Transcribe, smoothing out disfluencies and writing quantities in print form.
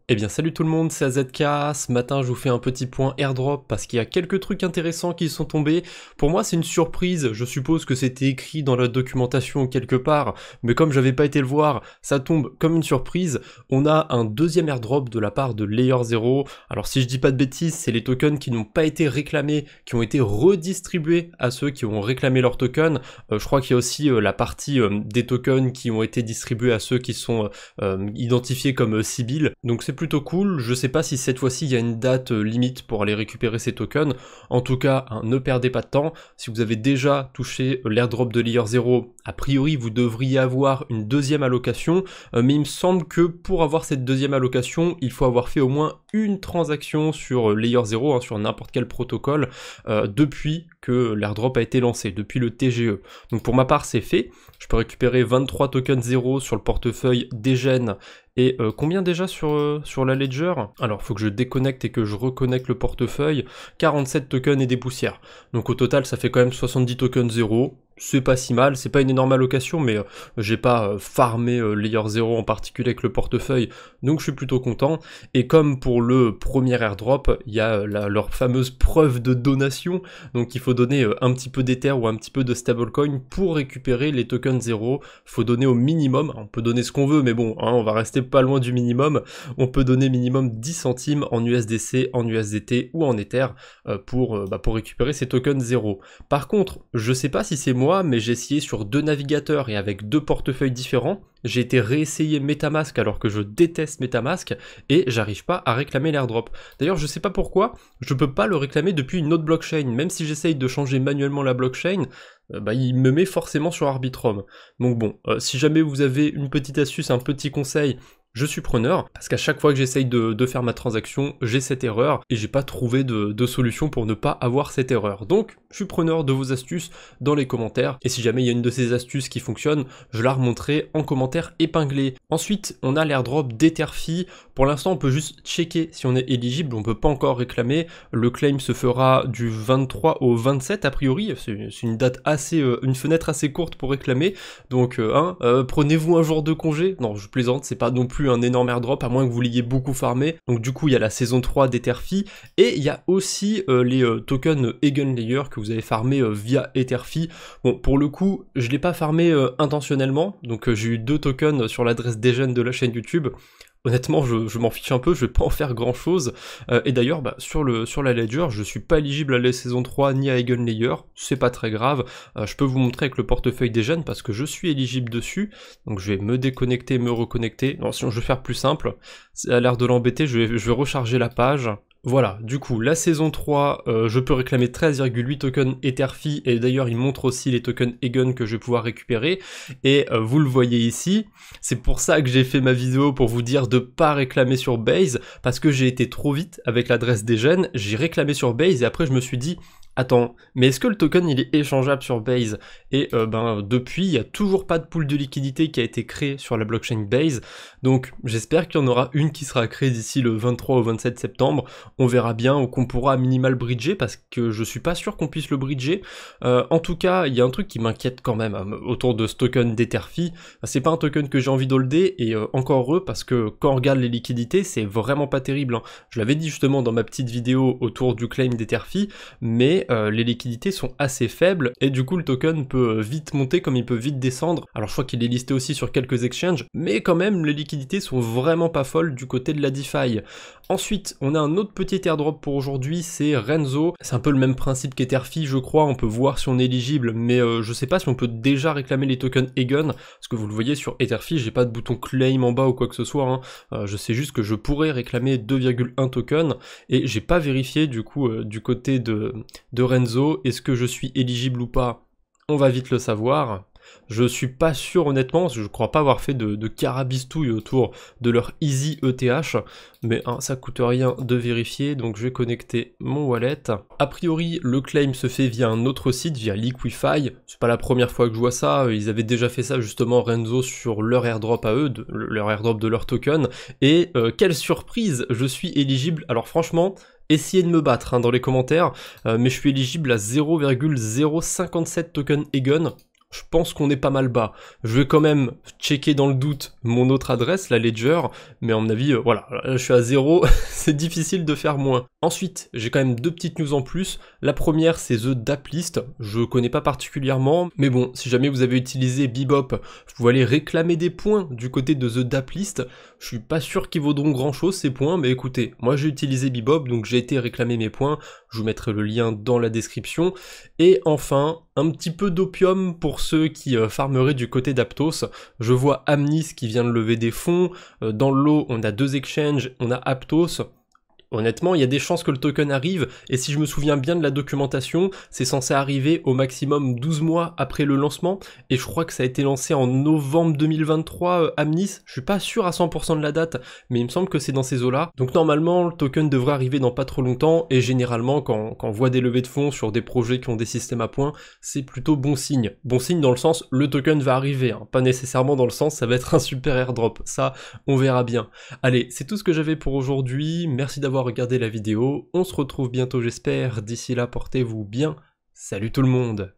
Eh bien salut tout le monde, c'est AZK. Ce matin je vous fais un petit point airdrop parce qu'il y a quelques trucs intéressants qui sont tombés. Pour moi c'est une surprise, je suppose que c'était écrit dans la documentation quelque part, mais comme j'avais pas été le voir, ça tombe comme une surprise. On a un deuxième airdrop de la part de Layer 0. Alors si je dis pas de bêtises, c'est les tokens qui n'ont pas été réclamés, qui ont été redistribués à ceux qui ont réclamé leurs tokens. Je crois qu'il y a aussi la partie des tokens qui ont été distribués à ceux qui sont identifiés comme Sibyl. Donc c'est plutôt cool. Je sais pas si cette fois-ci il y a une date limite pour aller récupérer ces tokens. En tout cas, hein, ne perdez pas de temps. Si vous avez déjà touché l'airdrop de Layer 0, a priori vous devriez avoir une deuxième allocation, mais il me semble que pour avoir cette deuxième allocation, il faut avoir fait au moins une transaction sur Layer 0, hein, sur n'importe quel protocole, depuis que l'airdrop a été lancé, depuis le TGE. Donc pour ma part c'est fait. Je peux récupérer 23 tokens 0 sur le portefeuille Degen. Et combien déjà sur la Ledger? Alors faut que je déconnecte et que je reconnecte le portefeuille. 47 tokens et des poussières. Donc au total ça fait quand même 70 tokens 0. C'est pas si mal, c'est pas une énorme allocation, mais j'ai pas farmé Layer 0 en particulier avec le portefeuille, donc je suis plutôt content. Et comme pour le premier airdrop, il y a leur fameuse preuve de donation, donc il faut donner un petit peu d'Ether ou un petit peu de stablecoin pour récupérer les tokens 0. Faut donner au minimum, on peut donner ce qu'on veut, mais bon, hein, on va rester pas loin du minimum. On peut donner minimum 10 centimes en USDC, en USDT ou en Ether pour récupérer ces tokens 0. Par contre, je sais pas si c'est moi, mais j'ai essayé sur deux navigateurs et avec deux portefeuilles différents. J'ai été réessayer MetaMask alors que je déteste MetaMask et j'arrive pas à réclamer l'airdrop. D'ailleurs, je sais pas pourquoi, je peux pas le réclamer depuis une autre blockchain. Même si j'essaye de changer manuellement la blockchain, il me met forcément sur Arbitrum. Donc bon, si jamais vous avez une petite astuce, un petit conseil, je suis preneur, parce qu'à chaque fois que j'essaye de faire ma transaction, j'ai cette erreur, et j'ai pas trouvé de solution pour ne pas avoir cette erreur. Donc, je suis preneur de vos astuces dans les commentaires, et si jamais il y a une de ces astuces qui fonctionne, je la remonterai en commentaire épinglé. Ensuite, on a l'airdrop d'Etherfi. Pour l'instant, on peut juste checker si on est éligible, on peut pas encore réclamer. Le claim se fera du 23 au 27 a priori, c'est une date assez, une fenêtre assez courte pour réclamer, donc prenez-vous un jour de congé. Non, je plaisante, c'est pas non plus un énorme airdrop, à moins que vous l'ayez beaucoup farmé. Donc du coup, il y a la saison 3 d'Etherfi, et il y a aussi les tokens Eigenlayer que vous avez farmé via Etherfi. Bon, pour le coup, je l'ai pas farmé intentionnellement, donc j'ai eu 2 tokens sur l'adresse Degen de la chaîne YouTube. Honnêtement, je m'en fiche un peu, je vais pas en faire grand chose. Et d'ailleurs, sur la Ledger, je suis pas éligible à la saison 3 ni à Eigenlayer, c'est pas très grave. Je peux vous montrer avec le portefeuille des jeunes parce que je suis éligible dessus. Donc je vais me déconnecter, me reconnecter. Non, sinon je vais faire plus simple. Ça a l'air de l'embêter, je vais recharger la page. Voilà, du coup, la saison 3, je peux réclamer 13,8 tokens Etherfi, et d'ailleurs il montre aussi les tokens Egen que je vais pouvoir récupérer, et vous le voyez ici, c'est pour ça que j'ai fait ma vidéo pour vous dire de pas réclamer sur Base, parce que j'ai été trop vite avec l'adresse des jeunes, j'ai réclamé sur Base, et après je me suis dit, attends, mais est-ce que le token il est échangeable sur Base? Et depuis, il n'y a toujours pas de pool de liquidité qui a été créé sur la blockchain Base, donc j'espère qu'il y en aura une qui sera créée d'ici le 23 au 27 septembre, on verra bien, ou qu'on pourra minimal bridger, parce que je suis pas sûr qu'on puisse le bridger. En tout cas, il y a un truc qui m'inquiète quand même autour de ce token d'Etherfi, c'est pas un token que j'ai envie d'holder, et encore heureux, parce que quand on regarde les liquidités, c'est vraiment pas terrible, hein. Je l'avais dit justement dans ma petite vidéo autour du claim d'Etherfi, mais les liquidités sont assez faibles, et du coup le token peut vite monter comme il peut vite descendre. Alors je crois qu'il est listé aussi sur quelques exchanges, mais quand même les liquidités sont vraiment pas folles du côté de la DeFi. Ensuite, on a un autre petit airdrop pour aujourd'hui, c'est Renzo. C'est un peu le même principe qu'Etherfi, je crois, on peut voir si on est éligible, mais je sais pas si on peut déjà réclamer les tokens Egen, parce que vous le voyez sur Etherfi, j'ai pas de bouton claim en bas ou quoi que ce soit, hein. Je sais juste que je pourrais réclamer 2,1 tokens, et j'ai pas vérifié du coup du côté de Renzo, est-ce que je suis éligible ou pas? On va vite le savoir. Je suis pas sûr honnêtement, parce que je crois pas avoir fait de carabistouille autour de leur Easy ETH, mais ça coûte rien de vérifier, donc je vais connecter mon wallet. A priori, le claim se fait via un autre site, via Liquify, c'est pas la première fois que je vois ça, ils avaient déjà fait ça justement Renzo sur leur airdrop à eux, leur airdrop de leur token, et quelle surprise, je suis éligible. Alors franchement, essayez de me battre dans les commentaires, mais je suis éligible à 0,057 tokens Egen. je pense qu'on est pas mal bas. Je vais quand même checker dans le doute mon autre adresse, la Ledger, mais à mon avis, voilà, là, je suis à 0, c'est difficile de faire moins. Ensuite, j'ai quand même deux petites news en plus. La première, c'est The Daplist. Je connais pas particulièrement, mais bon, si jamais vous avez utilisé Bebop, vous pouvez aller réclamer des points du côté de The Daplist. Je suis pas sûr qu'ils vaudront grand chose ces points, mais écoutez, moi j'ai utilisé Bebop, donc j'ai été réclamer mes points. Je vous mettrai le lien dans la description. Et enfin, un petit peu d'opium pour ceux qui farmeraient du côté d'Aptos. Je vois Amnis qui vient de lever des fonds. Dans le lot, on a deux exchanges, on a Aptos. Honnêtement, il y a des chances que le token arrive, et si je me souviens bien de la documentation, c'est censé arriver au maximum 12 mois après le lancement, et je crois que ça a été lancé en novembre 2023, Amnis, je suis pas sûr à 100% de la date, mais il me semble que c'est dans ces eaux-là. Donc normalement, le token devrait arriver dans pas trop longtemps, et généralement, quand on voit des levées de fonds sur des projets qui ont des systèmes à points, c'est plutôt bon signe. Bon signe dans le sens, le token va arriver, hein, pas nécessairement dans le sens, ça va être un super airdrop, ça, on verra bien. Allez, c'est tout ce que j'avais pour aujourd'hui, merci d'avoir regardé la vidéo, on se retrouve bientôt j'espère, d'ici là portez-vous bien, salut tout le monde.